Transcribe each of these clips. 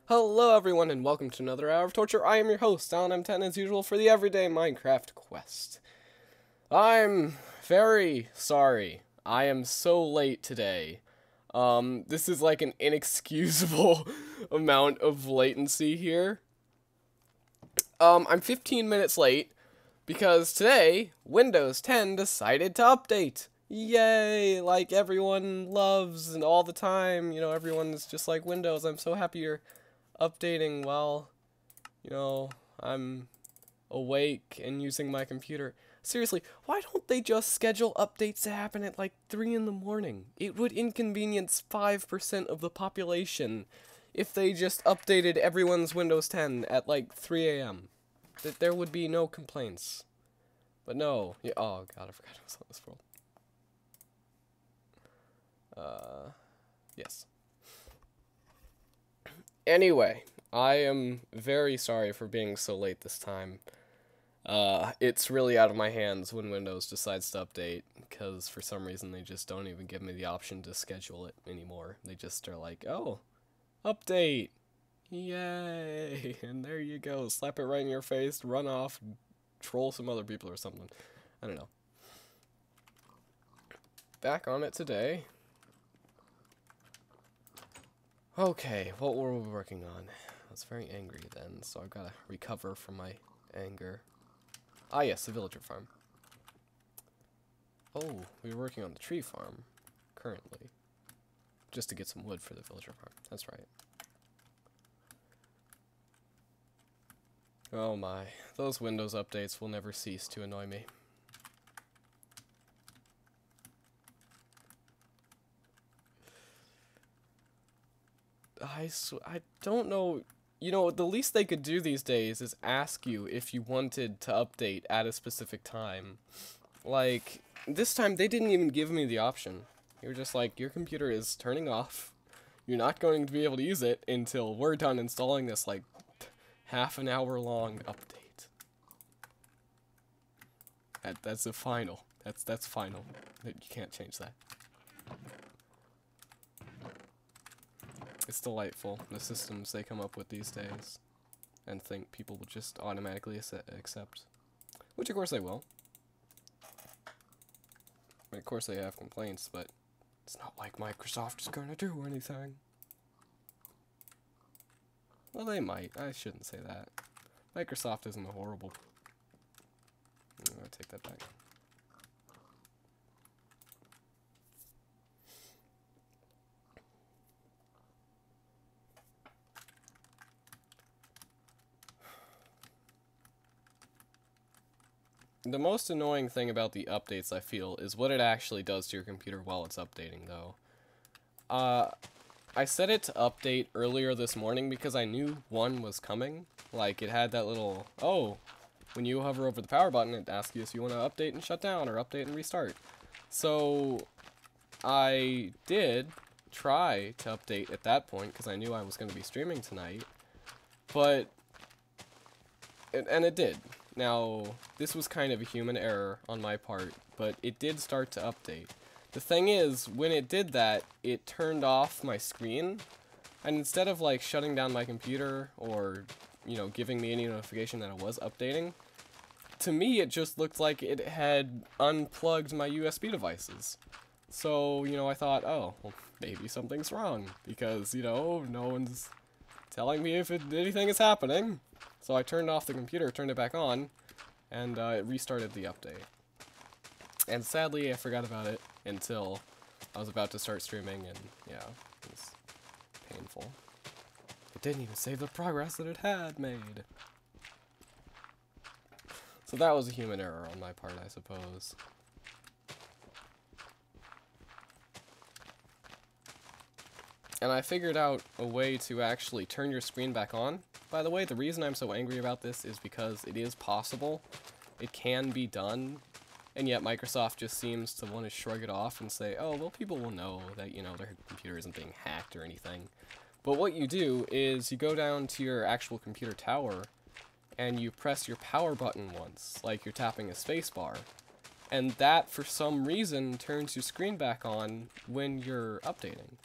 Hello everyone and welcome to another hour of torture. I am your host, Alan M10, as usual for the everyday Minecraft quest. I'm very sorry. I am so late today. This is like an inexcusable amount of latency here. I'm 15 minutes late because today Windows 10 decided to update. Yay! Like everyone loves and all the time, everyone is just like Windows. I'm so happy you're updating while, I'm awake and using my computer. Seriously, why don't they just schedule updates to happen at like 3 in the morning? It would inconvenience 5% of the population if they just updated everyone's Windows 10 at like 3 a.m. That there would be no complaints. But no. Yeah, oh god, I forgot I was on this world. Yes. Anyway, I am very sorry for being so late this time. It's really out of my hands when Windows decides to update, because for some reason they just don't even give me the option to schedule it anymore. They just are like, oh, update! Yay! And there you go, slap it right in your face, run off, troll some other people or something. I don't know. Back on it today. Okay, what were we working on? I was very angry then, so I've got to recover from my anger. Ah yes, the villager farm. Oh, we were working on the tree farm, currently. Just to get some wood for the villager farm, that's right. Oh my, those Windows updates will never cease to annoy me. I don't know, the least they could do these days is ask you if you wanted to update at a specific time. Like, this time they didn't even give me the option. They were just like, your computer is turning off. You're not going to be able to use it until we're done installing this, like, half an hour long update. That's a final. That's final. You can't change that. It's delightful, the systems they come up with these days, and think people will just automatically accept. Which of course they will. I mean, of course they have complaints, but it's not like Microsoft is going to do anything. Well, they might. I shouldn't say that. Microsoft isn't horrible. I'm going to take that back. The most annoying thing about the updates, I feel, is what it actually does to your computer while it's updating, though. I set it to update earlier this morning because I knew one was coming. Like, it had that little, oh, when you hover over the power button, it asks you if you want to update and shut down or update and restart. So, I did try to update at that point because I knew I was going to be streaming tonight. But, and it did. Now, this was kind of a human error on my part, but it did start to update. The thing is, when it did that, it turned off my screen, and instead of, like, shutting down my computer or, giving me any notification that it was updating, to me it just looked like it had unplugged my USB devices. So, I thought, oh, well, maybe something's wrong, because, no one's telling me if anything is happening. So I turned off the computer, turned it back on, and it restarted the update. And sadly, I forgot about it until I was about to start streaming, and yeah, it was painful. It didn't even save the progress that it had made. So that was a human error on my part, I suppose. And I figured out a way to actually turn your screen back on. By the way, the reason I'm so angry about this is because it is possible. It can be done. And yet Microsoft just seems to want to shrug it off and say, oh, well, people will know that, their computer isn't being hacked or anything. But what you do is you go down to your actual computer tower and you press your power button once, like you're tapping a space bar. And that, for some reason, turns your screen back on when you're updating.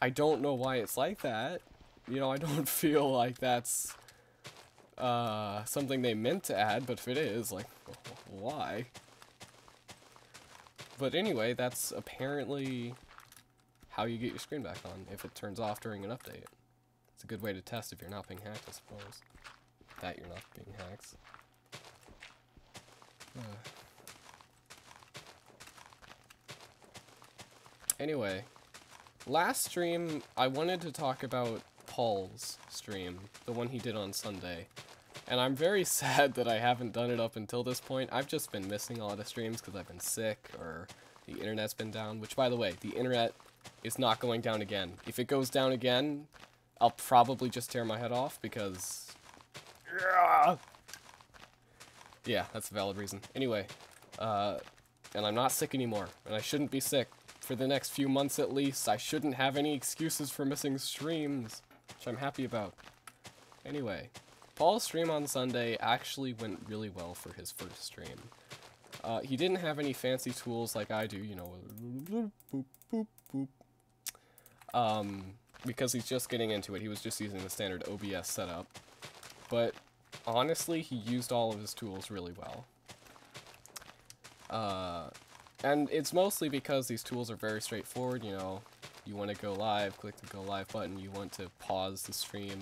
I don't know why it's like that. You know, I don't feel like that's something they meant to add, but if it is, like, why? But anyway, that's apparently how you get your screen back on, if it turns off during an update. It's a good way to test if you're not being hacked, I suppose. That you're not being hacked. Anyway, last stream, I wanted to talk about Paul's stream, the one he did on Sunday. And I'm very sad that I haven't done it up until this point. I've just been missing a lot of streams because I've been sick, or the internet's been down. Which, by the way, the internet is not going down again. If it goes down again, I'll probably just tear my head off, because... yeah, that's a valid reason. Anyway, and I'm not sick anymore, and I shouldn't be sick. For the next few months at least, I shouldn't have any excuses for missing streams, which I'm happy about. Anyway, Paul's stream on Sunday actually went really well for his first stream. He didn't have any fancy tools like I do, you know, boop, boop, boop. Because he's just getting into it. He was just using the standard OBS setup. But honestly, he used all of his tools really well. And it's mostly because these tools are very straightforward, you know. You want to go live, click the go live button. You want to pause the stream.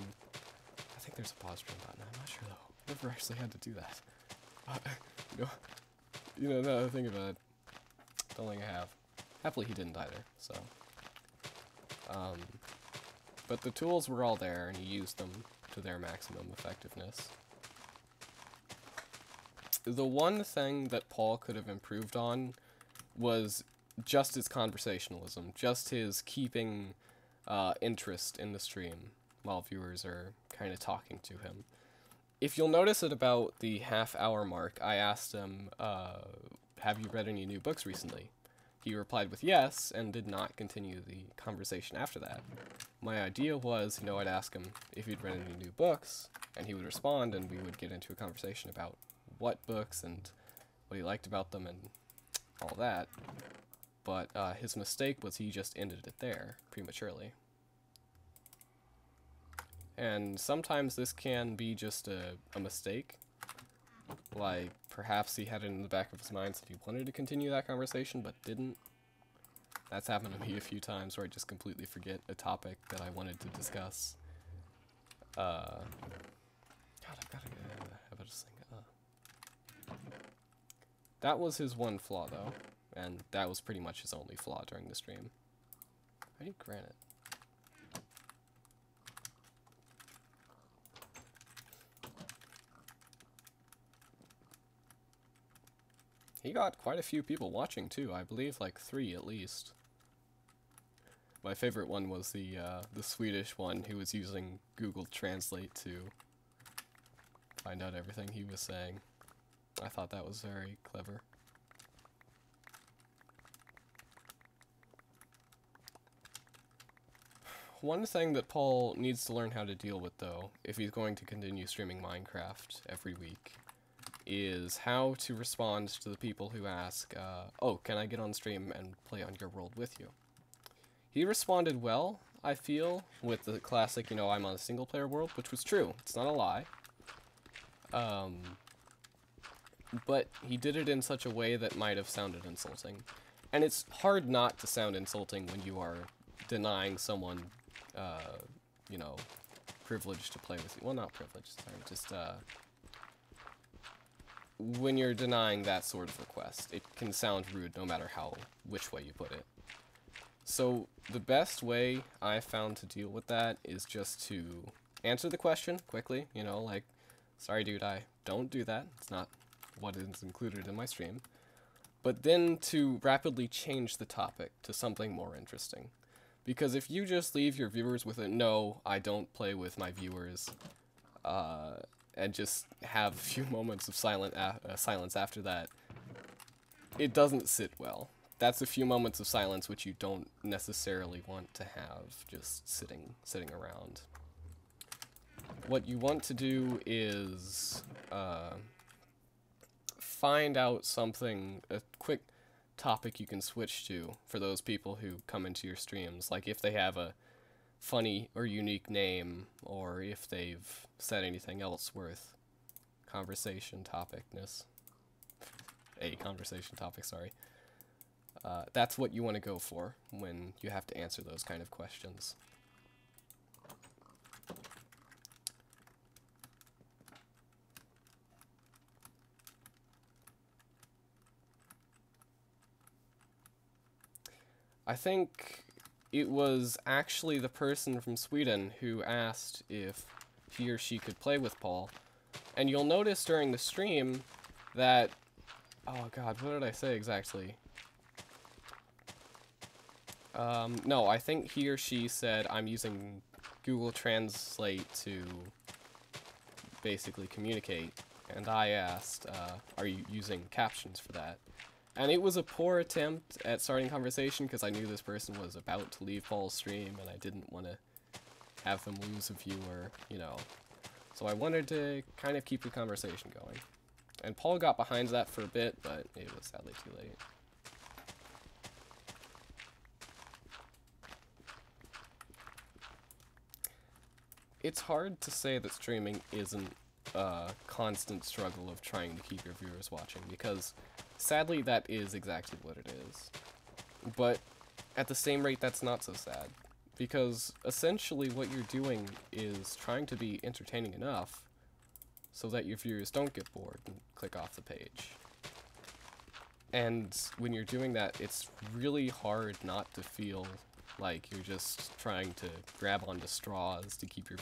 I think there's a pause stream button. I'm not sure though. I've never actually had to do that. You know, now that I think about it, don't think I have. Happily he didn't either, so. But the tools were all there, and he used them to their maximum effectiveness. The one thing that Paul could have improved on was just his conversationalism, just his keeping interest in the stream while viewers are kind of talking to him. If you'll notice at about the half-hour mark, I asked him, have you read any new books recently? He replied with yes, and did not continue the conversation after that. My idea was, you know, I'd ask him if he'd read any new books, and he would respond, and we would get into a conversation about what books and what he liked about them and all that. But his mistake was he just ended it there prematurely. And sometimes this can be just a mistake. Like, perhaps he had it in the back of his mind that he wanted to continue that conversation, but didn't. That's happened to me a few times where I just completely forget a topic that I wanted to discuss. God, I've got to have this thing up. That was his one flaw, though. And that was pretty much his only flaw during the stream. I need granite. He got quite a few people watching, too. I believe, like, 3 at least. My favorite one was the Swedish one who was using Google Translate to find out everything he was saying. I thought that was very clever. One thing that Paul needs to learn how to deal with, though, if he's going to continue streaming Minecraft every week, is how to respond to the people who ask, oh, can I get on stream and play on your world with you? He responded well, I feel, with the classic, you know, I'm on a single-player world, which was true. It's not a lie. But he did it in such a way that might have sounded insulting. And it's hard not to sound insulting when you are denying someone, you know, privilege to play with you. Well, not privilege, sorry, just, when you're denying that sort of request, it can sound rude no matter which way you put it. So the best way I've found to deal with that is just to answer the question quickly, you know, like, sorry dude, I don't do that. It's not what is included in my stream. But then to rapidly change the topic to something more interesting. Because if you just leave your viewers with a no, I don't play with my viewers, and just have a few moments of silence after that, it doesn't sit well. That's a few moments of silence which you don't necessarily want to have just sitting around. What you want to do is find out something, a quick topic you can switch to for those people who come into your streams. Like if they have a funny or unique name, or if they've said anything else worth conversation topicness. A conversation topic, sorry. That's what you want to go for when you have to answer those kind of questions. I think it was actually the person from Sweden who asked if he or she could play with Paul. And you'll notice during the stream that... Oh god, what did I say exactly? No, I think he or she said I'm using Google Translate to basically communicate. And I asked, are you using captions for that? And it was a poor attempt at starting conversation because I knew this person was about to leave Paul's stream and I didn't want to have them lose a viewer, you know. So I wanted to kind of keep the conversation going. And Paul got behind that for a bit, but it was sadly too late. It's hard to say that streaming isn't a constant struggle of trying to keep your viewers watching, because sadly that is exactly what it is. But at the same rate, that's not so sad, because essentially what you're doing is trying to be entertaining enough so that your viewers don't get bored and click off the page. And when you're doing that, it's really hard not to feel like you're just trying to grab onto straws to keep your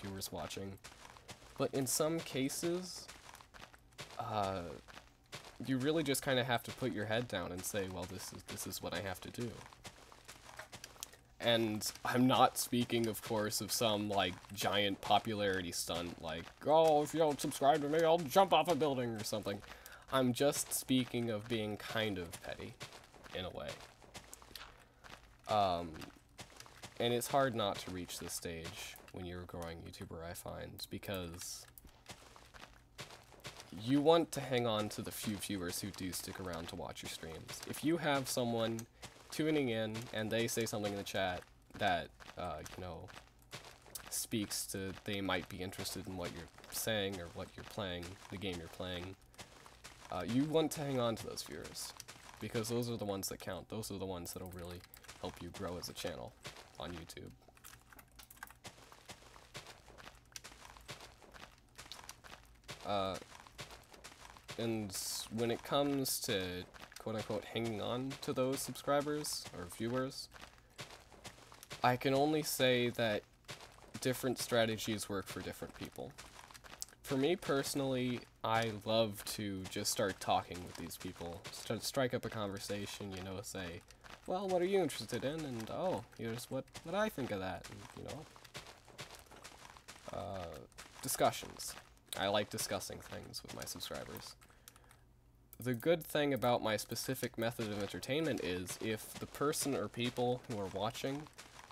viewers watching. But in some cases, you really just kind of have to put your head down and say, well, this is what I have to do. And I'm not speaking, of course, of some, like, giant popularity stunt, like, oh, if you don't subscribe to me, I'll jump off a building or something. I'm just speaking of being kind of petty, in a way. And it's hard not to reach this stage when you're a growing YouTuber, I find, because you want to hang on to the few viewers who do stick around to watch your streams. If you have someone tuning in and they say something in the chat that, you know, speaks to they might be interested in what you're saying or what you're playing, the game you're playing, you want to hang on to those viewers, because those are the ones that count. Those are the ones that'll really help you grow as a channel on YouTube. And when it comes to quote-unquote hanging on to those subscribers or viewers, I can only say that different strategies work for different people. For me personally, I love to just start talking with these people, strike up a conversation, you know, say, well, what are you interested in? And, oh, here's what I think of that, and, you know. Discussions. I like discussing things with my subscribers. The good thing about my specific method of entertainment is if the person or people who are watching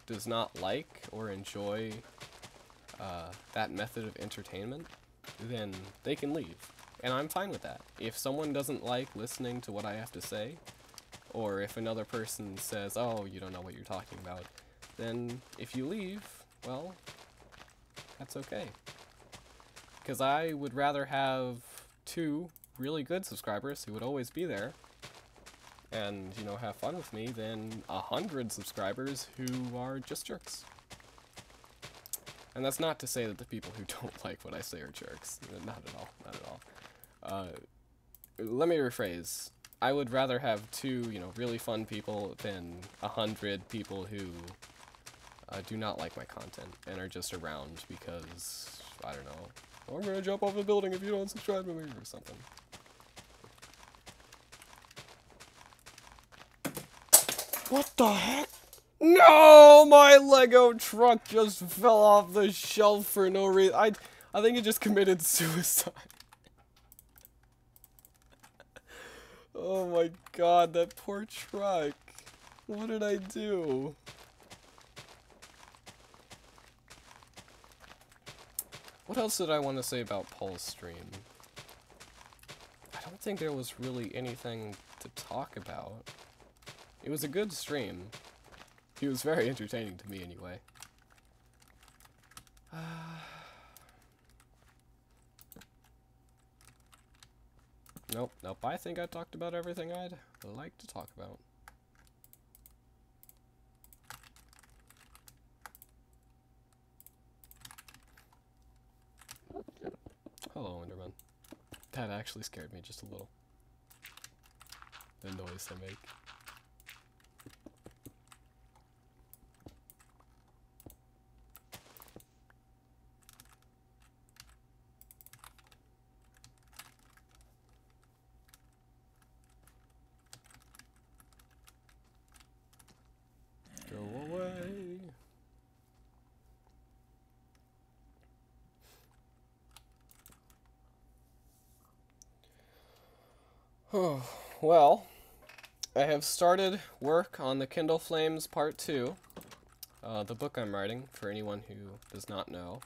does not like or enjoy that method of entertainment, then they can leave. And I'm fine with that. If someone doesn't like listening to what I have to say, or if another person says, oh, you don't know what you're talking about, then if you leave, well, that's okay. Because I would rather have 2 really good subscribers who would always be there and, you know, have fun with me than 100 subscribers who are just jerks. And that's not to say that the people who don't like what I say are jerks. Not at all. Not at all. Let me rephrase. I would rather have 2, you know, really fun people than 100 people who do not like my content and are just around because, I don't know, I'm gonna jump off the building if you don't subscribe to me or something. What the heck? No! My Lego truck just fell off the shelf for no reason. I think it just committed suicide. Oh my god, that poor truck. What did I do? What else did I want to say about Paul's stream? I don't think there was really anything to talk about. It was a good stream. He was very entertaining to me anyway. Nope. I think I talked about everything I'd like to talk about. Hello, Enderman. That actually scared me just a little. The noise they make. Go away. Oh, well, I have started work on the Kindle Flames Part 2, the book I'm writing, for anyone who does not know.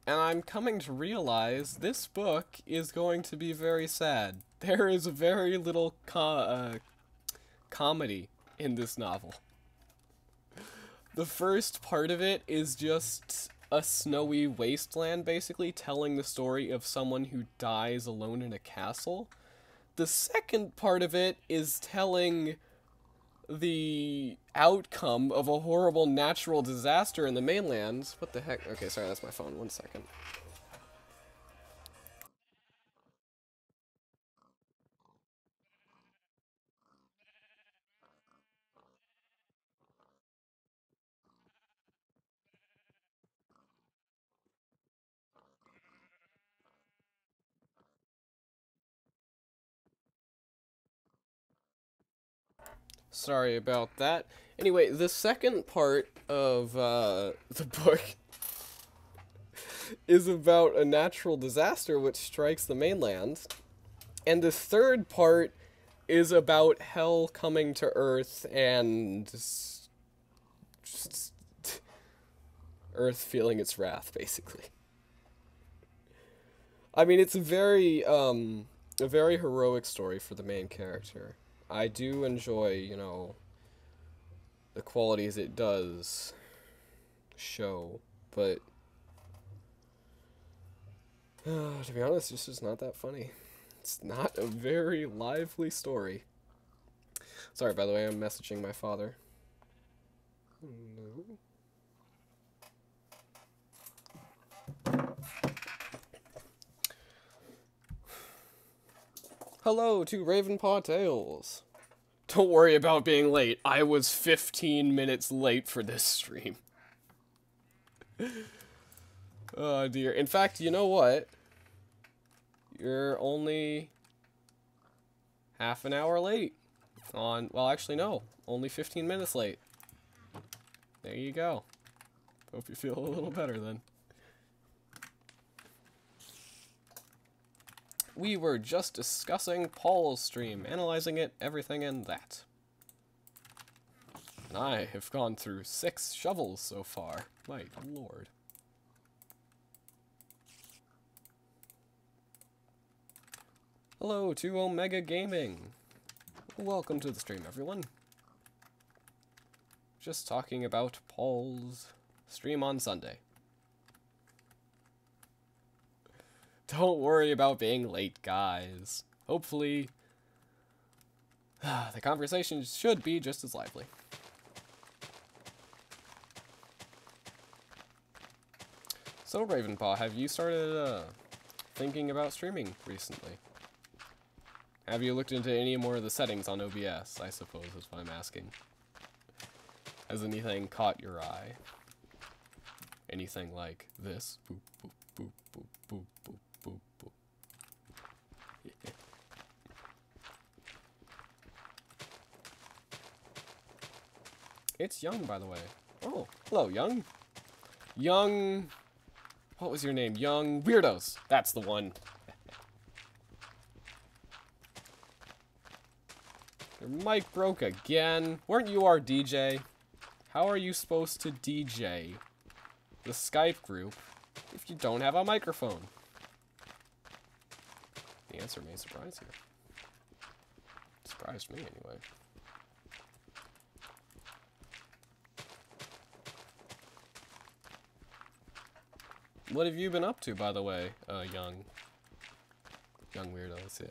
And I'm coming to realize this book is going to be very sad. There is very little comedy in this novel. The first part of it is just a snowy wasteland, basically, telling the story of someone who dies alone in a castle. The second part of it is telling the outcome of a horrible natural disaster in the mainland. What the heck? Okay, sorry, that's my phone. 1 second. Sorry about that. Anyway, the second part of the book is about a natural disaster which strikes the mainland. And the third part is about hell coming to Earth and just Earth feeling its wrath, basically. I mean, it's a very heroic story for the main character. I do enjoy, you know, the qualities it does show, but to be honest, it's just not that funny. It's not a very lively story. Sorry, by the way, I'm messaging my father. No. Hello to Ravenpaw Tales. Don't worry about being late. I was 15 minutes late for this stream. Oh dear. In fact, you know what? You're only half an hour late on, well, actually no, only 15 minutes late. There you go. Hope you feel a little better then. We were just discussing Paul's stream, analyzing it, everything and that. And I have gone through 6 shovels so far. My lord. Hello to Omega Gaming. Welcome to the stream, everyone. Just talking about Paul's stream on Sunday. Don't worry about being late, guys. Hopefully, the conversation should be just as lively. So, Ravenpaw, have you started thinking about streaming recently? Have you looked into any more of the settings on OBS, I suppose is what I'm asking. Has anything caught your eye? Anything like this? Boop, boop, boop, boop, boop, boop. Boop, boop. Yeah. It's Young, by the way. Oh, hello, Young. Young... What was your name? Young Weirdos. That's the one. Your mic broke again. Weren't you our DJ? How are you supposed to DJ the Skype group if you don't have a microphone? The answer may surprise you. Surprised me, anyway. What have you been up to, by the way, young weirdos? Yeah.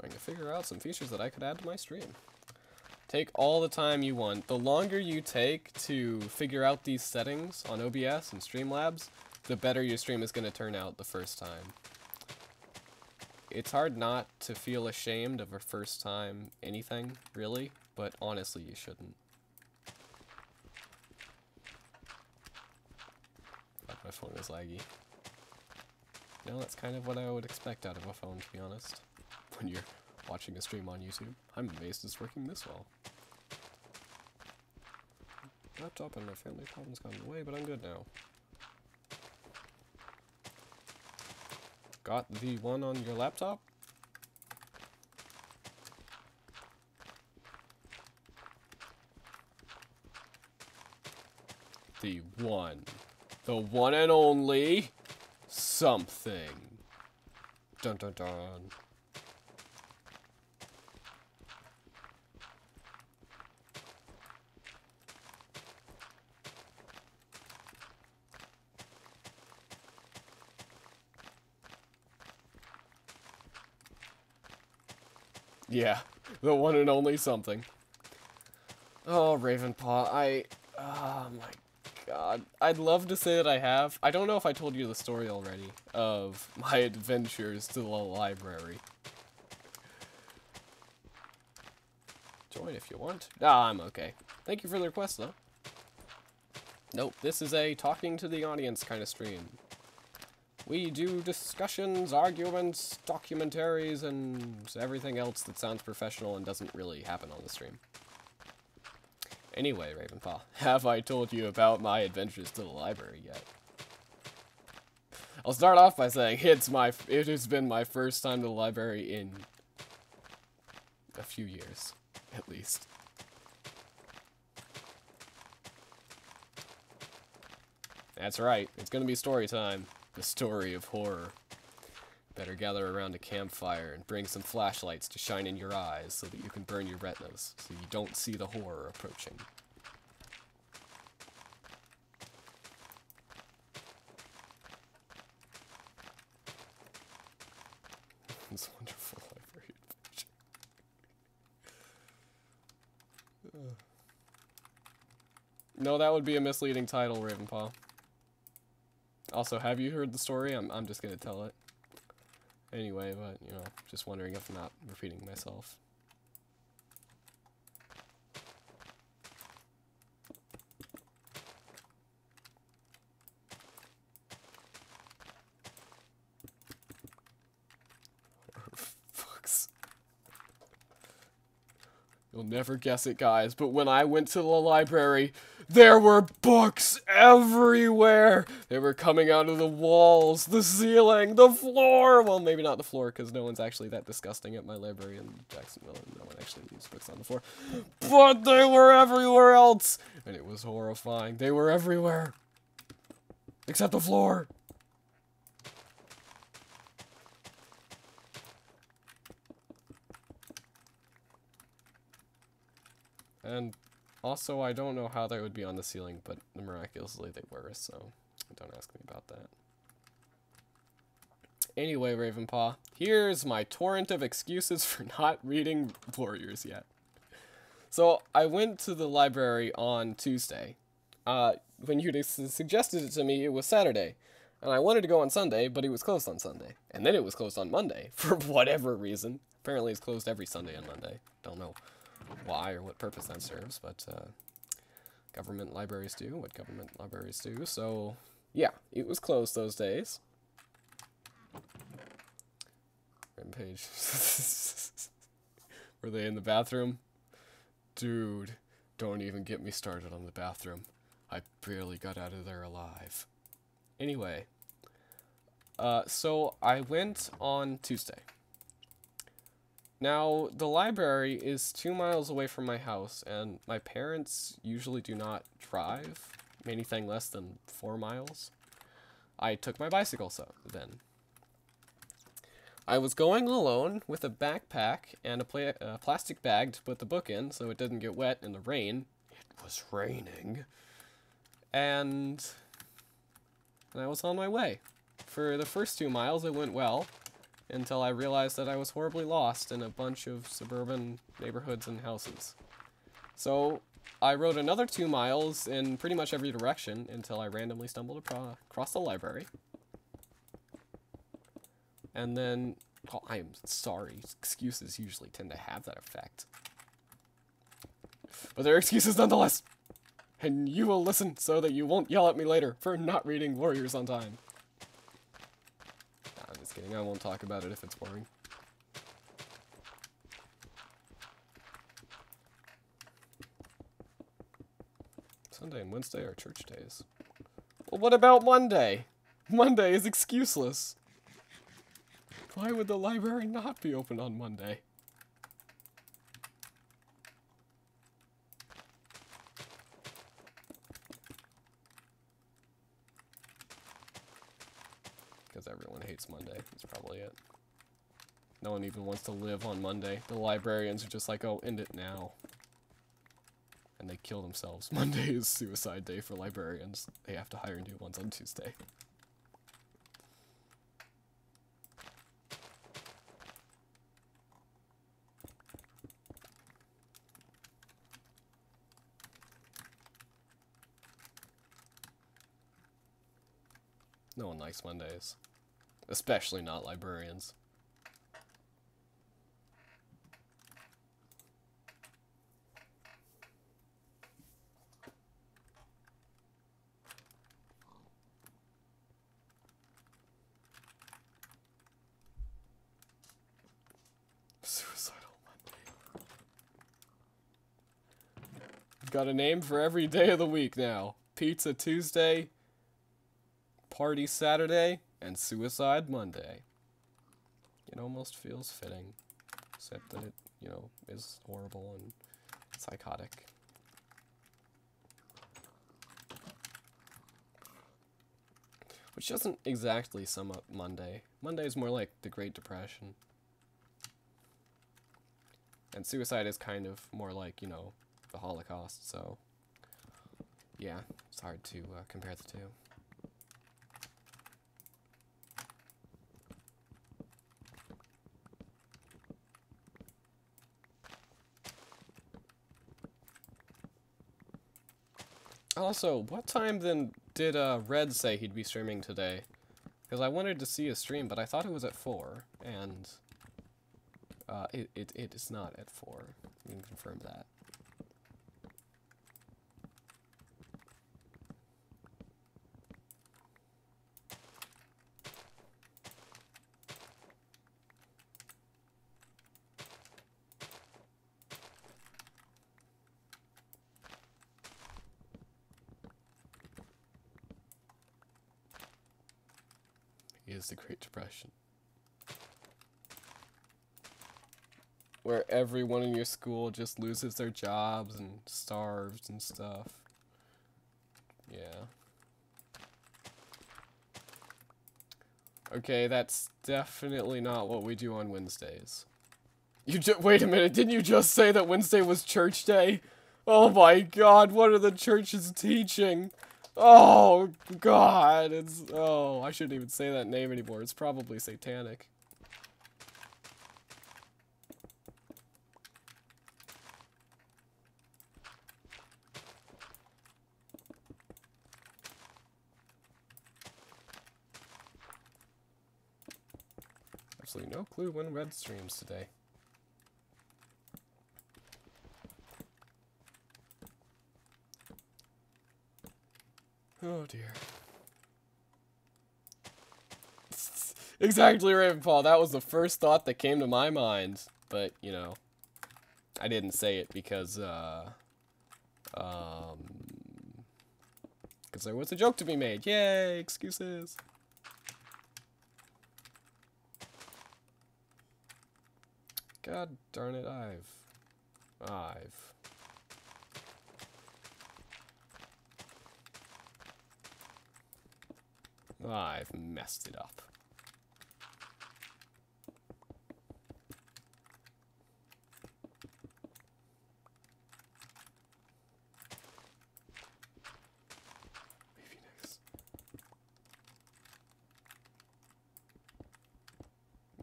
Trying to figure out some features that I could add to my stream. Take all the time you want. The longer you take to figure out these settings on OBS and Streamlabs, the better your stream is going to turn out the first time. It's hard not to feel ashamed of a first time anything, really, but honestly you shouldn't. Fuck, my phone is laggy. You know, that's kind of what I would expect out of a phone, to be honest. When you're watching a stream on YouTube. I'm amazed it's working this well. Laptop and my family problems got in the way, but I'm good now. Got the one on your laptop? The one and only something. Dun dun dun. Yeah, the one and only something. Oh, Ravenpaw, oh my god. I'd love to say that I have. I don't know if I told you the story already of my adventures to the library. Join if you want. Ah, I'm okay. Thank you for the request, though. Nope, this is a talking to the audience kind of stream. We do discussions, arguments, documentaries, and everything else that sounds professional and doesn't really happen on the stream. Anyway, Ravenpaw, have I told you about my adventures to the library yet? I'll start off by saying it has been my first time to the library in a few years, at least. That's right, it's gonna be story time. The story of horror. Better gather around a campfire and bring some flashlights to shine in your eyes so that you can burn your retinas so you don't see the horror approaching. This wonderful library adventure. No, that would be a misleading title, Ravenpaw. Also, have you heard the story? I'm just gonna tell it. Anyway, but, you know, just wondering if I'm not repeating myself. Fucks. You'll never guess it, guys, but when I went to the library, there were books everywhere! They were coming out of the walls, the ceiling, the floor! Well, maybe not the floor, because no one's actually that disgusting at my library in Jacksonville, and no one actually leaves books on the floor. But they were everywhere else! And it was horrifying. They were everywhere! Except the floor! And also, I don't know how they would be on the ceiling, but miraculously they were, so don't ask me about that. Anyway, Ravenpaw, here's my torrent of excuses for not reading Warriors yet. So, I went to the library on Tuesday. When you suggested it to me, it was Saturday. And I wanted to go on Sunday, but it was closed on Sunday. And then it was closed on Monday, for whatever reason. Apparently it's closed every Sunday and Monday. Don't know why or what purpose that serves, but government libraries do what government libraries do. So, yeah, it was closed those days. Rampage. Were they in the bathroom? Dude, don't even get me started on the bathroom. I barely got out of there alive. Anyway, so I went on Tuesday. Now, the library is 2 miles away from my house, and my parents usually do not drive anything less than 4 miles. I took my bicycle then. I was going alone with a backpack and a plastic bag to put the book in so it didn't get wet in the rain. It was raining. And I was on my way. For the first 2 miles, it went well, until I realized that I was horribly lost in a bunch of suburban neighborhoods and houses. So I rode another 2 miles in pretty much every direction until I randomly stumbled across the library. And then, oh, I'm sorry, excuses usually tend to have that effect. But they're excuses nonetheless. And you will listen so that you won't yell at me later for not reading Warriors on time. Nah, I'm just kidding, I won't talk about it if it's boring. Sunday and Wednesday are church days. Well, what about Monday? Monday is excuseless. Why would the library not be open on Monday? Because everyone hates Monday. That's probably it. No one even wants to live on Monday. The librarians are just like, oh, end it now. And they kill themselves. Monday is suicide day for librarians. They have to hire new ones on Tuesday. No one likes Mondays. Especially not librarians. Suicidal Monday. We've got a name for every day of the week now. Pizza Tuesday, Party Saturday, and Suicide Monday. It almost feels fitting, except that it, you know, is horrible and psychotic. Which doesn't exactly sum up Monday. Monday is more like the Great Depression. And suicide is kind of more like, you know, the Holocaust, so yeah, it's hard to compare the two. Also, what time then did Red say he'd be streaming today? Because I wanted to see his stream, but I thought it was at 4, and it is not at 4. You can confirm that. Is the Great Depression, where everyone in your school just loses their jobs and starves and stuff. Yeah. Okay, that's definitely not what we do on Wednesdays. Wait a minute, didn't you just say that Wednesday was church day? Oh my god, what are the churches teaching? Oh, God, oh, I shouldn't even say that name anymore. It's probably satanic. Absolutely no clue when Red streams today. Oh dear. Exactly, Ravenfall. That was the first thought that came to my mind. But, you know, I didn't say it because there was a joke to be made. Yay, excuses. God darn it, I've messed it up.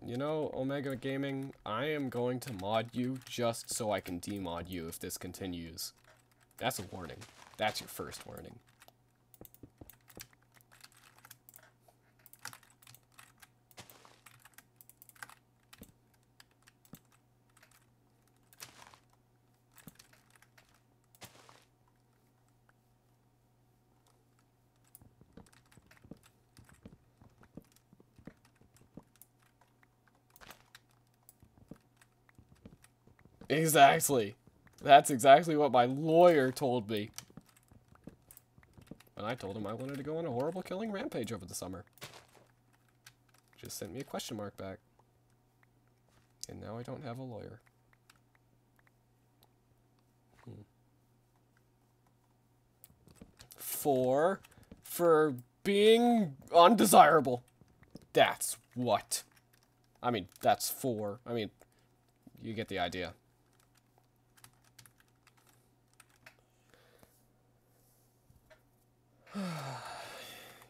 You know, Omega Gaming, I am going to mod you just so I can demod you if this continues. That's a warning. That's your first warning. Exactly. That's exactly what my lawyer told me. And I told him I wanted to go on a horrible killing rampage over the summer. Just sent me a question mark back. And now I don't have a lawyer. For being undesirable. That's what. I mean, that's for. I mean, you get the idea.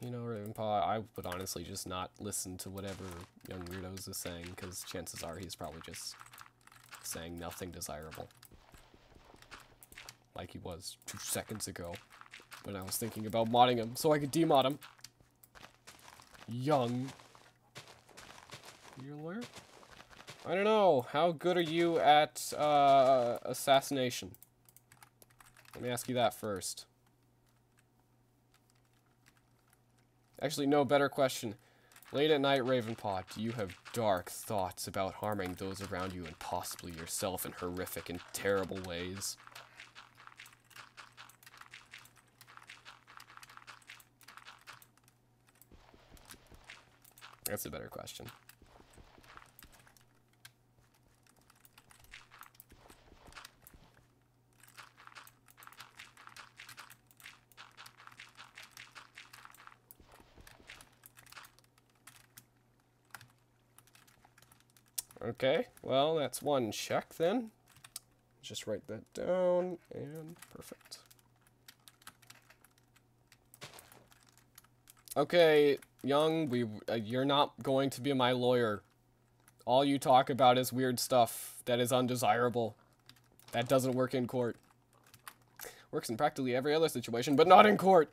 You know, Ravenpaw, I would honestly just not listen to whatever Young Weirdos is saying, because chances are he's probably just saying nothing desirable. Like he was 2 seconds ago, when I was thinking about modding him, so I could demod him. Young. You're a lawyer? I don't know. How good are you at, assassination? Let me ask you that first. Actually, no, better question. Late at night, Ravenpaw, do you have dark thoughts about harming those around you and possibly yourself in horrific and terrible ways? That's a better question. Okay, well, that's one check then. Just write that down, and perfect. Okay, Young, you're not going to be my lawyer. All you talk about is weird stuff that is undesirable. That doesn't work in court. Works in practically every other situation, but not in court.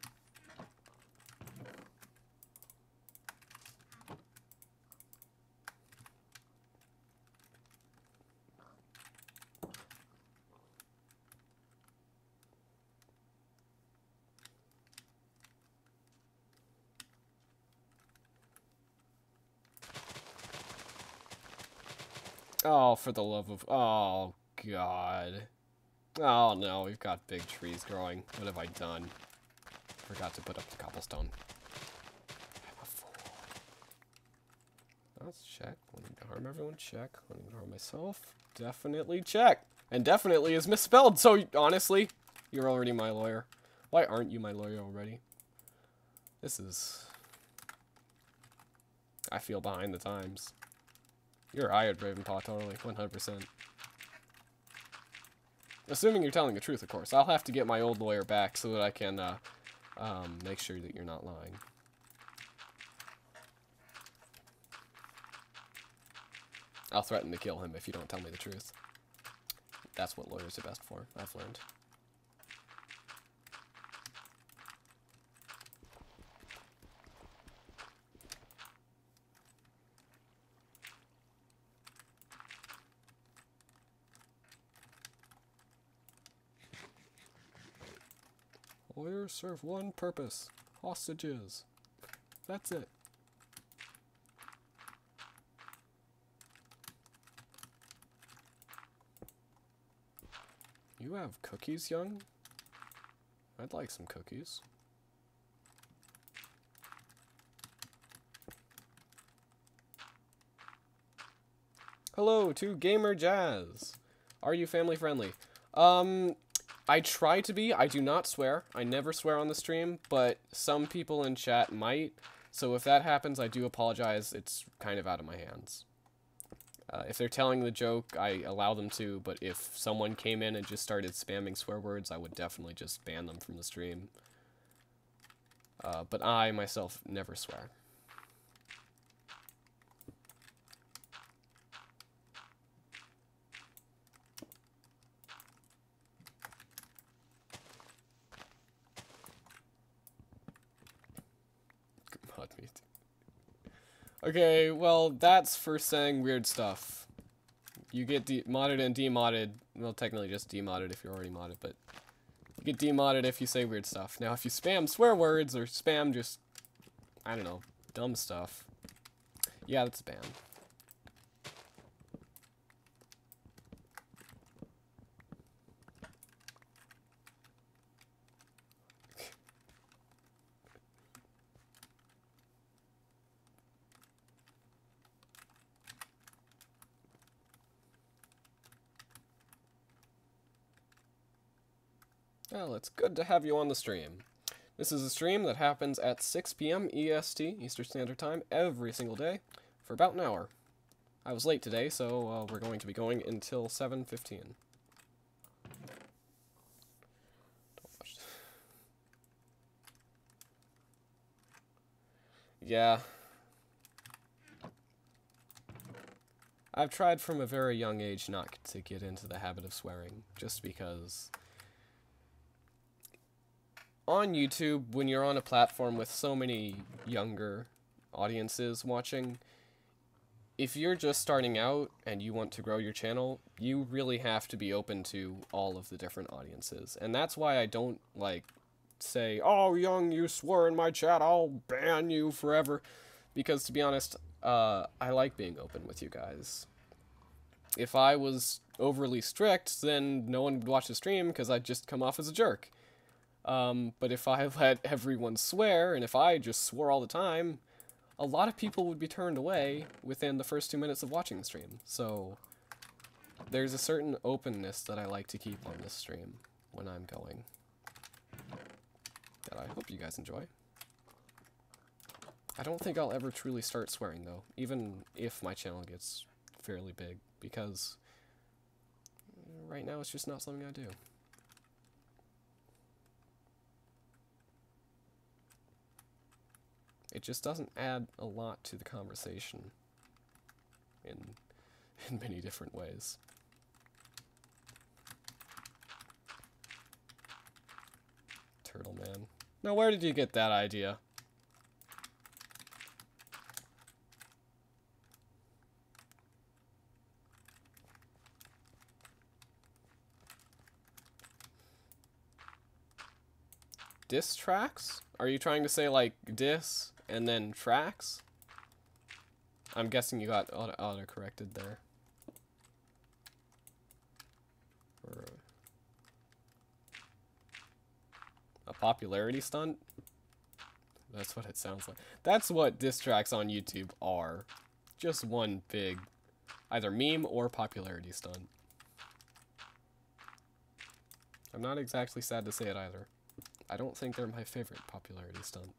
Oh, for the love of... Oh, God. Oh, no, we've got big trees growing. What have I done? Forgot to put up the cobblestone. I'm a fool. Let's check. Wanting to harm everyone, check. Wanting to harm myself, definitely check. And definitely is misspelled, so honestly, you're already my lawyer. Why aren't you my lawyer already? This is... I feel behind the times. You're hired, Ravenpaw, totally. 100%. Assuming you're telling the truth, of course. I'll have to get my old lawyer back so that I can make sure that you're not lying. I'll threaten to kill him if you don't tell me the truth. That's what lawyers are best for, I've learned. Lawyers serve one purpose. Hostages. That's it. You have cookies, Young? I'd like some cookies. Hello to Gamer Jazz. Are you family friendly? I try to be. I do not swear. I never swear on the stream, but some people in chat might. So if that happens, I do apologize. It's kind of out of my hands. If they're telling the joke, I allow them to, but if someone came in and just started spamming swear words, I would definitely just ban them from the stream. But I, myself, never swear. Mod me too. Okay, well, that's for saying weird stuff. You get modded and demodded. Well, technically just demodded if you're already modded, but you get demodded if you say weird stuff. Now, if you spam swear words or spam just, I don't know, dumb stuff, yeah, that's a ban. Well, it's good to have you on the stream. This is a stream that happens at 6 p.m. EST, Eastern Standard Time, every single day, for about an hour. I was late today, so we're going to be going until 7:15. Yeah. I've tried from a very young age not to get into the habit of swearing, just because on YouTube, when you're on a platform with so many younger audiences watching, if you're just starting out and you want to grow your channel, you really have to be open to all of the different audiences. And that's why I don't, like, say, oh, young, you swore in my chat, I'll ban you forever. Because, to be honest, I like being open with you guys. If I was overly strict, then no one would watch the stream because I'd just come off as a jerk. But if I let everyone swear, and if I just swore all the time, a lot of people would be turned away within the first 2 minutes of watching the stream. So there's a certain openness that I like to keep on this stream when I'm going, that I hope you guys enjoy. I don't think I'll ever truly start swearing, though, even if my channel gets fairly big, because right now it's just not something I do. It just doesn't add a lot to the conversation in many different ways. Turtle Man. Now, where did you get that idea? Diss tracks? Are you trying to say, like, diss and then tracks? I'm guessing you got auto-corrected there. Or a popularity stunt? That's what it sounds like. That's what diss tracks on YouTube are. Just one big, either meme or popularity stunt. I'm not exactly sad to say it either. I don't think they're my favorite popularity stunt.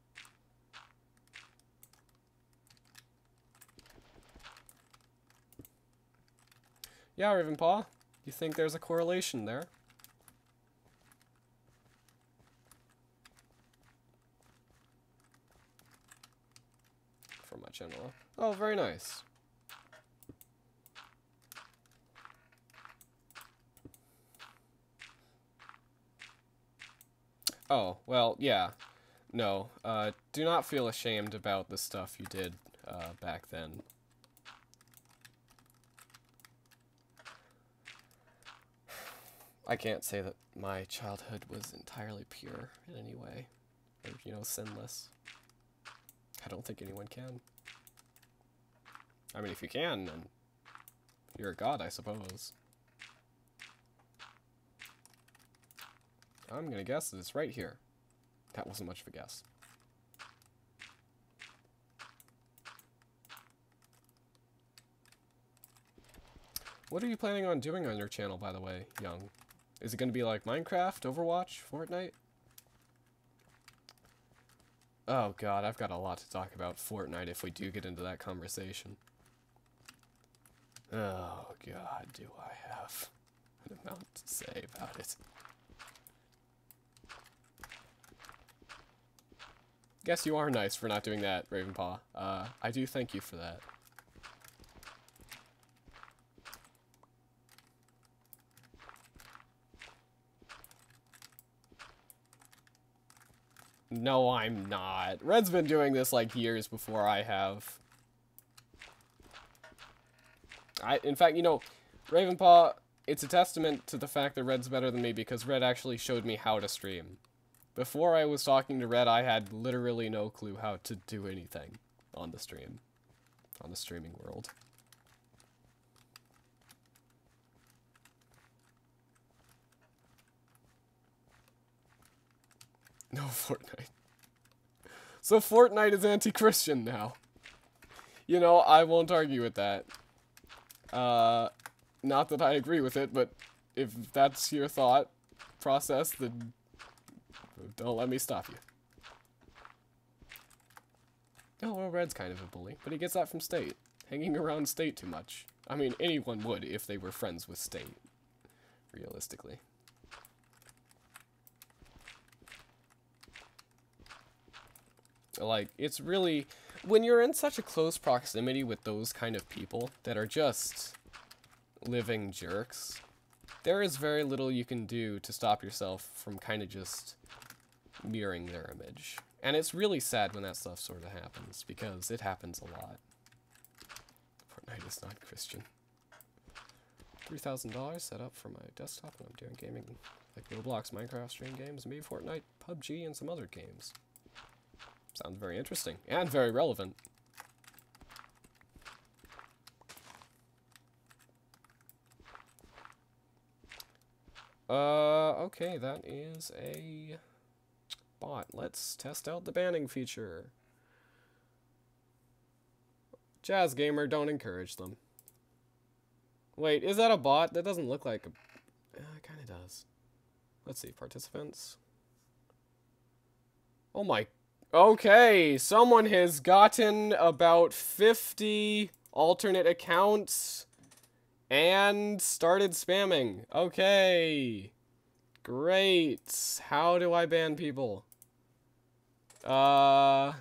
Yeah, Ravenpaw, you think there's a correlation there? For my channel. Oh, very nice. Oh, well, yeah. No, do not feel ashamed about the stuff you did back then. I can't say that my childhood was entirely pure in any way, or, you know, sinless. I don't think anyone can. I mean, if you can, then you're a god, I suppose. I'm gonna guess that it's right here. That wasn't much of a guess. What are you planning on doing on your channel, by the way, Young? Is it going to be like Minecraft, Overwatch, Fortnite? Oh god, I've got a lot to talk about Fortnite if we do get into that conversation. Oh god, do I have an amount to say about it. Guess you are nice for not doing that, Ravenpaw. I do thank you for that. No, I'm not. Red's been doing this like years before I have. In fact, you know, Ravenpaw, it's a testament to the fact that Red's better than me because Red actually showed me how to stream. Before I was talking to Red, I had literally no clue how to do anything on the stream. On the streaming world. No Fortnite. So Fortnite is anti-Christian now. You know, I won't argue with that. Not that I agree with it, but if that's your thought process, then don't let me stop you. Oh, well, Red's kind of a bully, but he gets that from State. Hanging around State too much. I mean, anyone would if they were friends with State. Realistically. Like, it's really... When you're in such a close proximity with those kind of people that are just living jerks, there is very little you can do to stop yourself from kind of just mirroring their image. And it's really sad when that stuff sort of happens, because it happens a lot. Fortnite is not Christian. $3,000 set up for my desktop when I'm doing gaming, like Roblox, Minecraft, stream games, maybe Fortnite, PUBG, and some other games. Sounds very interesting, and very relevant. Okay, that is a bot. Let's test out the banning feature. Jazz Gamer, don't encourage them. Wait, is that a bot? That doesn't look like a... it kind of does. Let's see, participants. Oh my... Okay, someone has gotten about 50 alternate accounts and started spamming. Okay. Great. How do I ban people? Hello?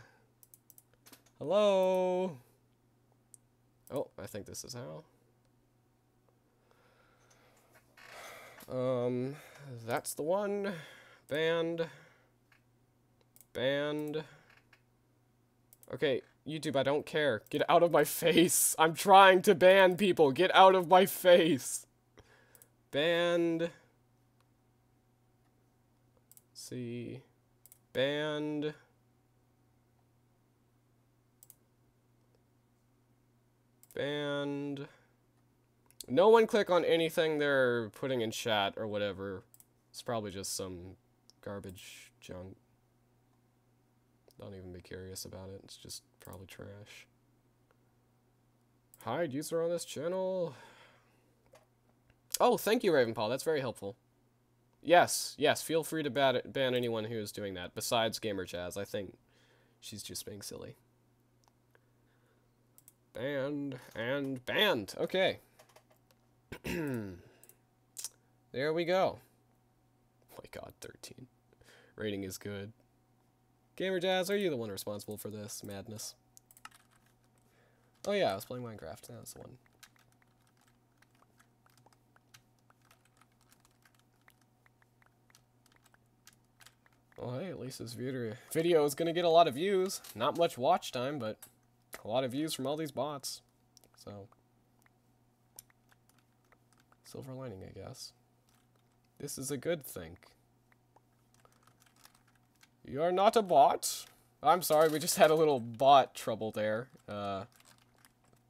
Oh, I think this is how. That's the one. Banned. Banned. Okay, YouTube, I don't care. Get out of my face. I'm trying to ban people. Get out of my face. Banned. Let's see. Banned. Banned. No one click on anything they're putting in chat or whatever. It's probably just some garbage junk. Don't even be curious about it. It's just probably trash. Hide user on this channel. Oh, thank you, Ravenpaw. That's very helpful. Yes, yes. Feel free to ban anyone who is doing that. Besides Gamer Jazz, I think she's just being silly. Banned and banned. Okay. There we go. Oh my god, 13. Rating is good. Gamer Jazz, are you the one responsible for this madness? Oh yeah, I was playing Minecraft. That was the one. Well, hey, at least this video is gonna get a lot of views. Not much watch time, but a lot of views from all these bots. So, silver lining, I guess. This is a good thing. You're not a bot. I'm sorry, we just had a little bot trouble there.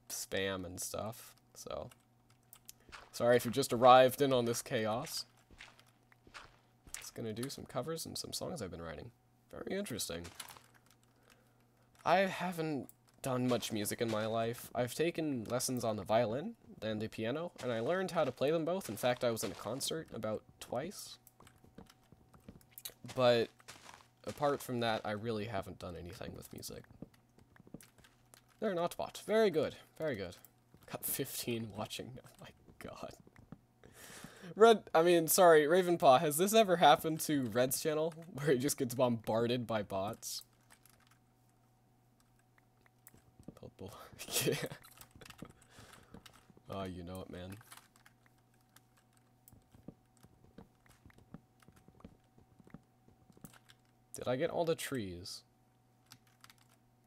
Spam and stuff. So, sorry if you just arrived in on this chaos. It's gonna do some covers and some songs I've been writing. Very interesting. I haven't done much music in my life. I've taken lessons on the violin and the piano, and I learned how to play them both. In fact, I was in a concert about twice. But apart from that, I really haven't done anything with music. They're not bots. Very good. Very good. Got 15 watching. Oh my god. Ravenpaw, has this ever happened to Red's channel? Where he just gets bombarded by bots? Yeah. Oh, you know it, man. Did I get all the trees?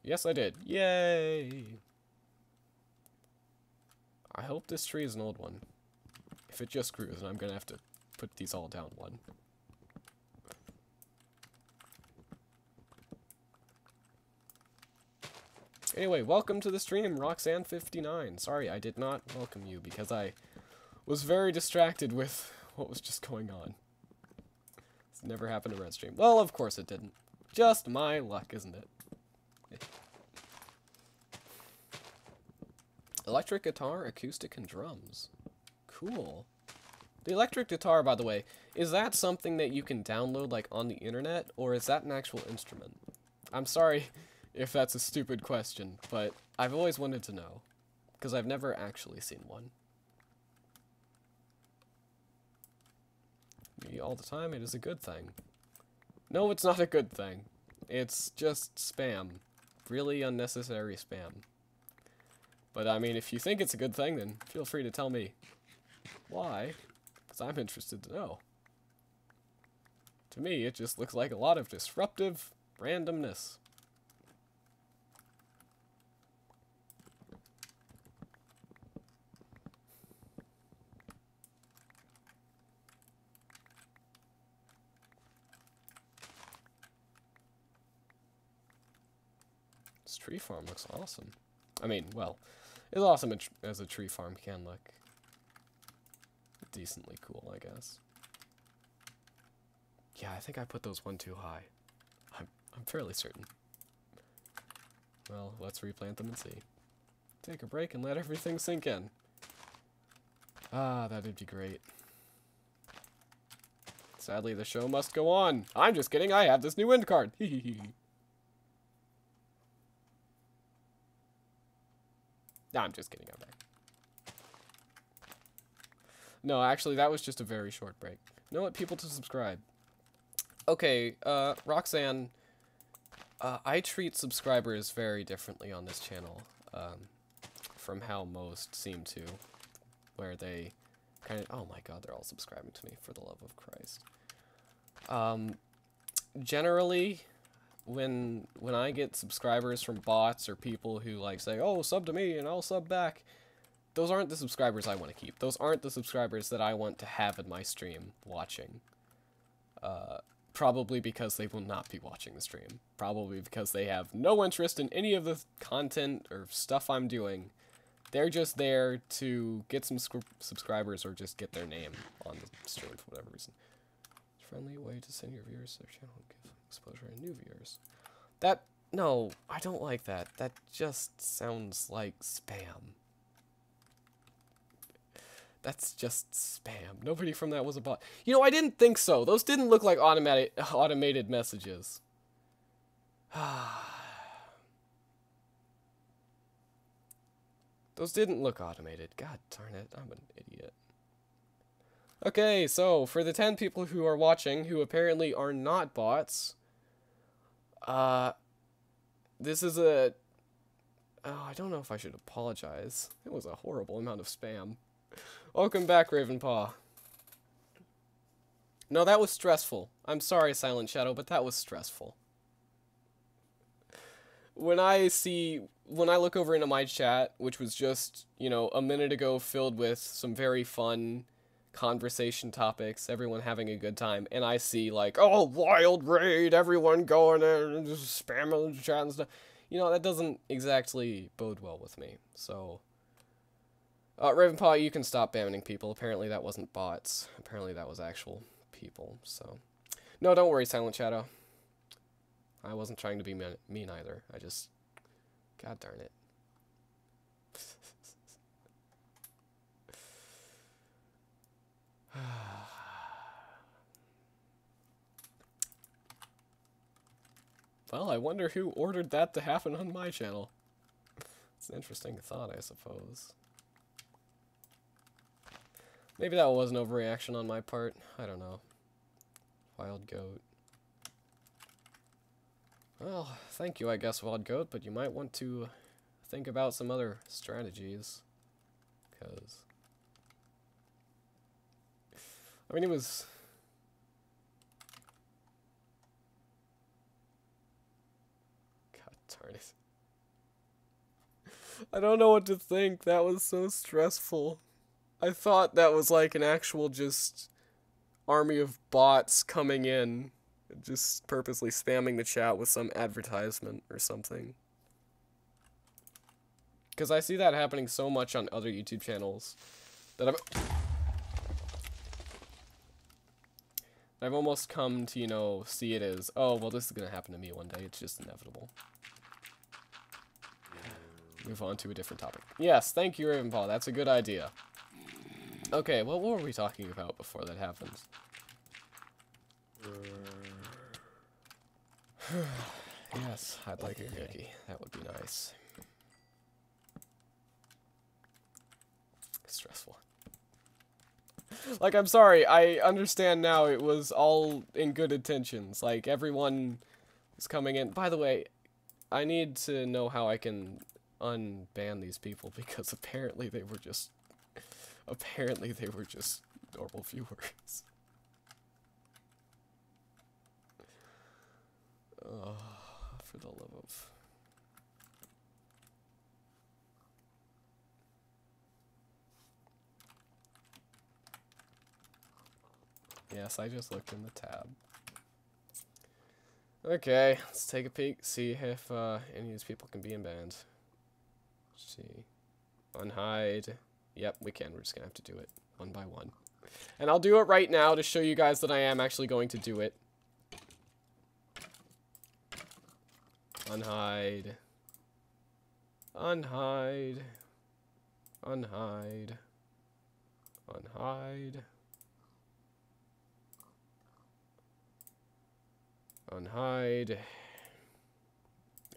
Yes, I did. Yay! I hope this tree is an old one. If it just grew, then I'm gonna have to put these all down one. Anyway, welcome to the stream, Roxanne59. Sorry, I did not welcome you because I was very distracted with what was just going on. It's never happened to Red Stream. Well, of course it didn't. Just my luck, isn't it? Electric guitar, acoustic, and drums. Cool. The electric guitar, by the way, is that something that you can download, like, on the internet, or is that an actual instrument? I'm sorry if that's a stupid question, but I've always wanted to know, because I've never actually seen one. Me all the time, it is a good thing. No, it's not a good thing. It's just spam. Really unnecessary spam. But, I mean, if you think it's a good thing, then feel free to tell me why, because I'm interested to know. To me, it just looks like a lot of disruptive randomness. This tree farm looks awesome. I mean, well, it's awesome as a tree farm can look. Decently cool, I guess. Yeah, I think I put those one too high. I'm fairly certain. Well, let's replant them and see. Take a break and let everything sink in. Ah, that'd be great. Sadly, the show must go on. I'm just kidding, I have this new end card. Hehehe. Nah, I'm just kidding, I'm back. No, actually, that was just a very short break. You know what? People to subscribe. Okay, Roxanne, I treat subscribers very differently on this channel, from how most seem to, where they kind of, oh my god, they're all subscribing to me, for the love of Christ. Generally, when I get subscribers from bots or people who, like, say, oh, sub to me and I'll sub back, those aren't the subscribers I want to keep. Those aren't the subscribers that I want to have in my stream watching. Probably because they will not be watching the stream. Probably because they have no interest in any of the content or stuff I'm doing. They're just there to get some subscribers or just get their name on the stream for whatever reason. Friendly way to send your viewers to their channel and give exposure to new viewers. No, I don't like that. That just sounds like spam. That's just spam. Nobody from that was a bot. You know, I didn't think so. Those didn't look like automated messages. Those didn't look automated. God darn it, I'm an idiot. Okay, so for the 10 people who are watching who apparently are not bots, this is a... Oh, I don't know if I should apologize. It was a horrible amount of spam. Welcome back, Ravenpaw. No, that was stressful. I'm sorry, Silent Shadow, but that was stressful. When I look over into my chat, which was just, you know, a minute ago filled with some very fun conversation topics, everyone having a good time, and I see, like, oh, wild raid, everyone going in and just spamming the chat and stuff, you know, that doesn't exactly bode well with me, so... Ravenpaw, you can stop banning people. Apparently that wasn't bots. Apparently that was actual people, so... No, don't worry, Silent Shadow. I wasn't trying to be mean either. I just God darn it. Well, I wonder who ordered that to happen on my channel. It's an interesting thought, I suppose. Maybe that was an overreaction on my part. I don't know. Wild goat. Well, thank you, I guess, Wild Goat, but you might want to think about some other strategies. Because... I mean, it was... God darn it. I don't know what to think. That was so stressful. I thought that was like an actual just army of bots coming in. Just purposely spamming the chat with some advertisement or something. Because I see that happening so much on other YouTube channels that I've almost come to, you know, see it as, oh, well, this is going to happen to me one day. It's just inevitable. Move on to a different topic. Yes, thank you, Ravenpaw. That's a good idea. Okay, well, what were we talking about before that happens? Yes, I'd like a cookie. That would be nice. Stressful. Like, I'm sorry, I understand now it was all in good intentions. Like, everyone is coming in. By the way, I need to know how I can unban these people, because apparently they were just... Apparently they were just normal viewers. Oh, for the love of... Yes, I just looked in the tab. Okay, let's take a peek, see if any of these people can be in band. Let's see. Unhide. Yep, we can. We're just gonna have to do it one by one. And I'll do it right now to show you guys that I am actually going to do it. Unhide. Unhide. Unhide. Unhide. Unhide.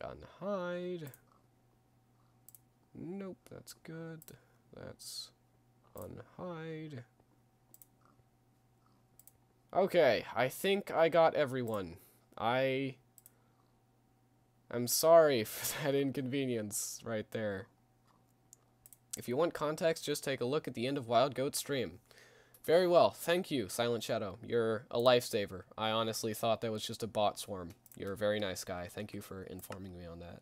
Unhide. Nope, that's good. That's unhide. Okay, I think I got everyone. I'm sorry for that inconvenience right there. If you want context, just take a look at the end of Wild Goat's stream. Very well, thank you, Silent Shadow. You're a lifesaver. I honestly thought that was just a bot swarm. You're a very nice guy. Thank you for informing me on that.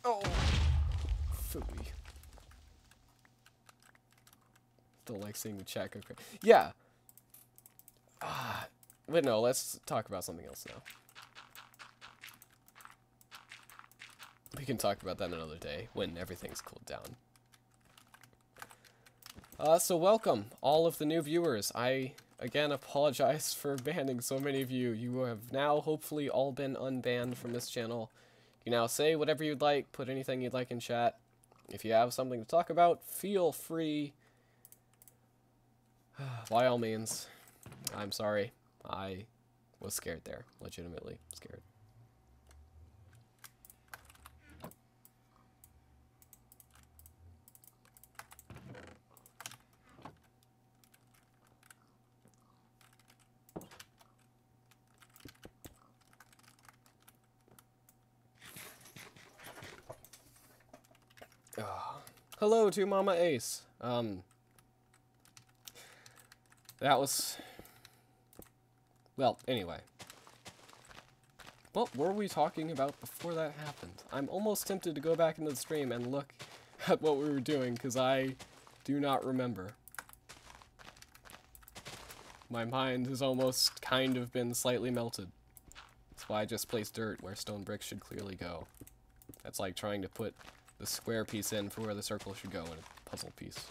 Oh! Phooey. Still like seeing the chat go crazy. Yeah! But no, let's talk about something else now. We can talk about that another day, when everything's cooled down. So welcome, all of the new viewers. I, again, apologize for banning so many of you. You have now hopefully all been unbanned from this channel. You now say whatever you'd like, put anything you'd like in chat. If you have something to talk about, feel free. By all means. I'm sorry. I was scared there. Legitimately scared. Hello to Mama Ace. That was... Well, anyway. What were we talking about before that happened? I'm almost tempted to go back into the stream and look at what we were doing, because I do not remember. My mind has almost kind of been slightly melted. That's why I just placed dirt where stone bricks should clearly go. That's like trying to put the square piece in for where the circle should go in a puzzle piece.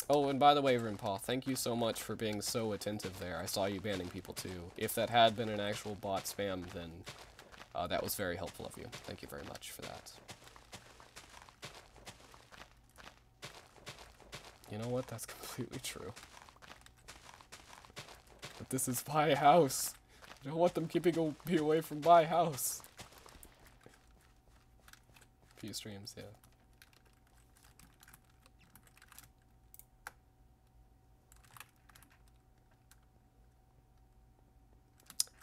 Oh, and by the way, Rinpaw, thank you so much for being so attentive there. I saw you banning people too. If that had been an actual bot spam, then that was very helpful of you. Thank you very much for that. You know what? That's completely true. But this is my house. I don't want them keeping me away from my house. Few streams, yeah.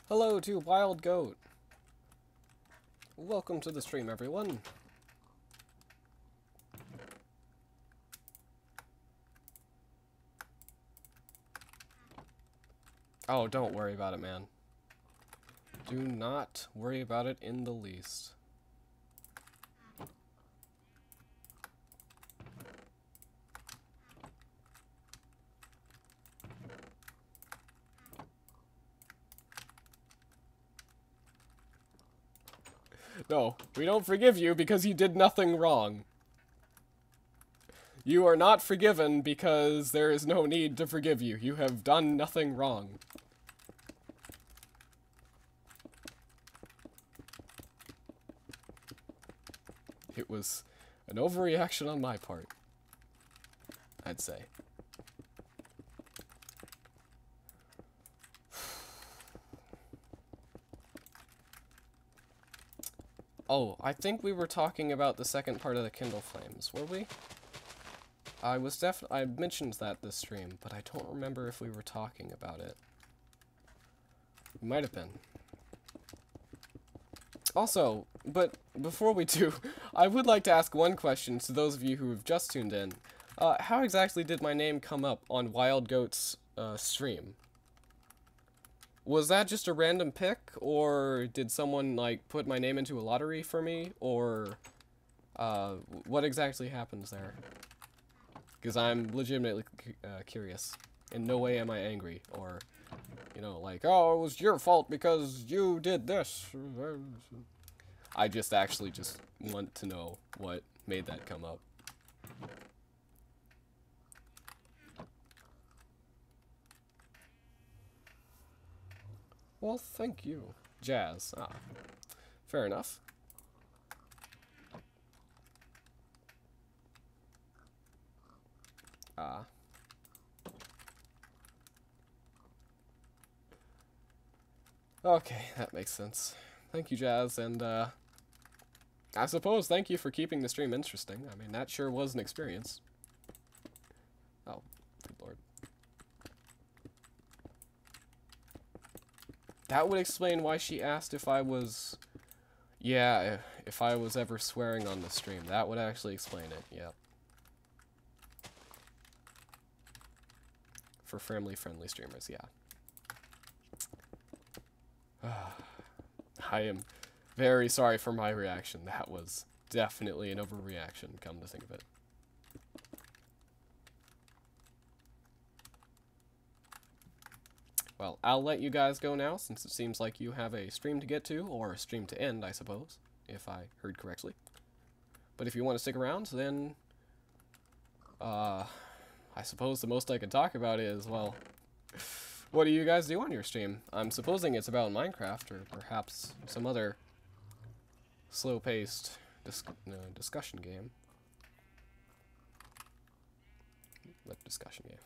Hello to Wild Goat. Welcome to the stream, everyone. Oh, don't worry about it, man. Do not worry about it in the least. No, we don't forgive you because you did nothing wrong. You are not forgiven because there is no need to forgive you. You have done nothing wrong. It was an overreaction on my part, I'd say. Oh, I think we were talking about the second part of the Kindle Flames, were we? I mentioned that this stream, but I don't remember if we were talking about it. We might have been. Also, but before we do, I would like to ask one question to those of you who have just tuned in. How exactly did my name come up on Wild Goat's stream? Was that just a random pick, or did someone, like, put my name into a lottery for me, or what exactly happens there? Because I'm legitimately curious. In no way am I angry, or, you know, like, oh, it was your fault because you did this. I just actually want to know what made that come up. Well, thank you. Jazz. Ah, fair enough. Ah. Okay, that makes sense. Thank you, Jazz, and, I suppose thank you for keeping the stream interesting. I mean, that sure was an experience. Oh, good lord. That would explain why she asked if I was... Yeah, if I was ever swearing on the stream. That would actually explain it, yep. For family-friendly streamers, yeah. I am very sorry for my reaction. That was definitely an overreaction, come to think of it. Well, I'll let you guys go now, since it seems like you have a stream to get to, or a stream to end, I suppose, if I heard correctly. But if you want to stick around, then, I suppose the most I could talk about is, well, what do you guys do on your stream? I'm supposing it's about Minecraft, or perhaps some other slow-paced discussion game. What discussion game?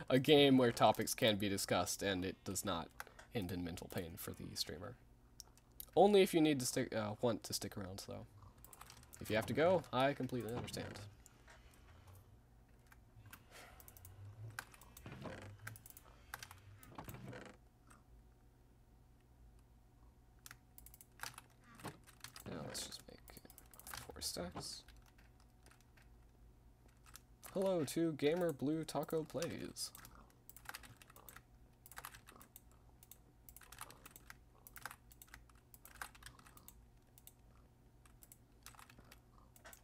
A game where topics can be discussed and it does not end in mental pain for the streamer. Only if you need to want to stick around, though. If you have to go, I completely understand. Now let's just make 4 stacks. Hello to Gamer Blue Taco Plays.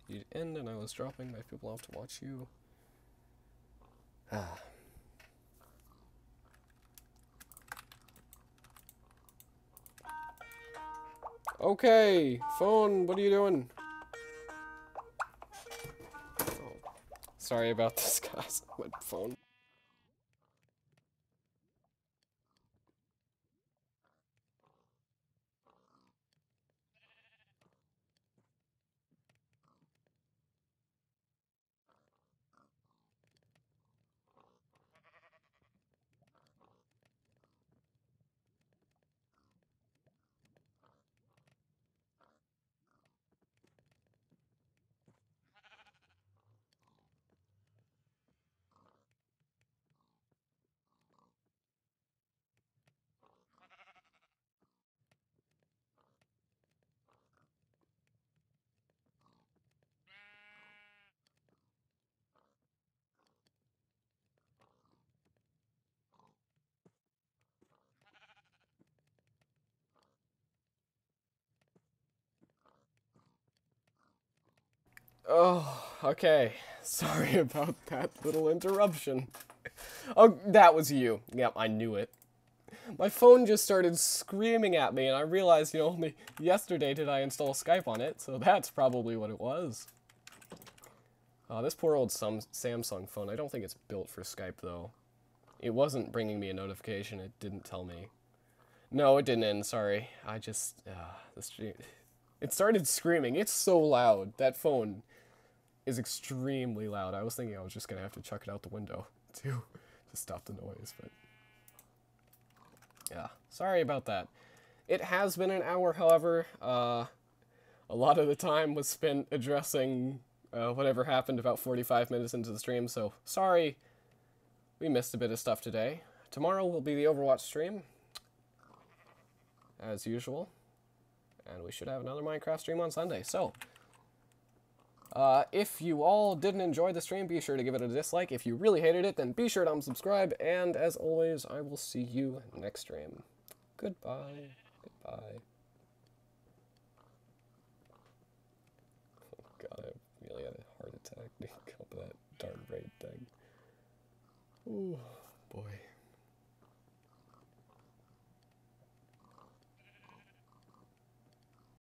You'd end and I was dropping my people off to watch you. Ah. Okay, phone, what are you doing? Sorry about this, guys. My phone. Oh, okay. Sorry about that little interruption. Oh, that was you. Yep, I knew it. My phone just started screaming at me, and I realized, only yesterday did I install Skype on it, so that's probably what it was. This poor old Samsung phone. I don't think it's built for Skype, though. It wasn't bringing me a notification. It didn't tell me. No, it didn't end. Sorry. I just... the stream... It started screaming. It's so loud. That phone is extremely loud. I was thinking I was just going to have to chuck it out the window to stop the noise, but... Yeah, sorry about that. It has been an hour, however. A lot of the time was spent addressing whatever happened about 45 minutes into the stream, so sorry we missed a bit of stuff today. Tomorrow will be the Overwatch stream, as usual, and we should have another Minecraft stream on Sunday. So, if you all didn't enjoy the stream, be sure to give it a dislike. If you really hated it, then be sure to unsubscribe, and as always, I will see you next stream. Goodbye. Goodbye. Oh god, I really had a heart attack because of that dark raid thing. Ooh, boy.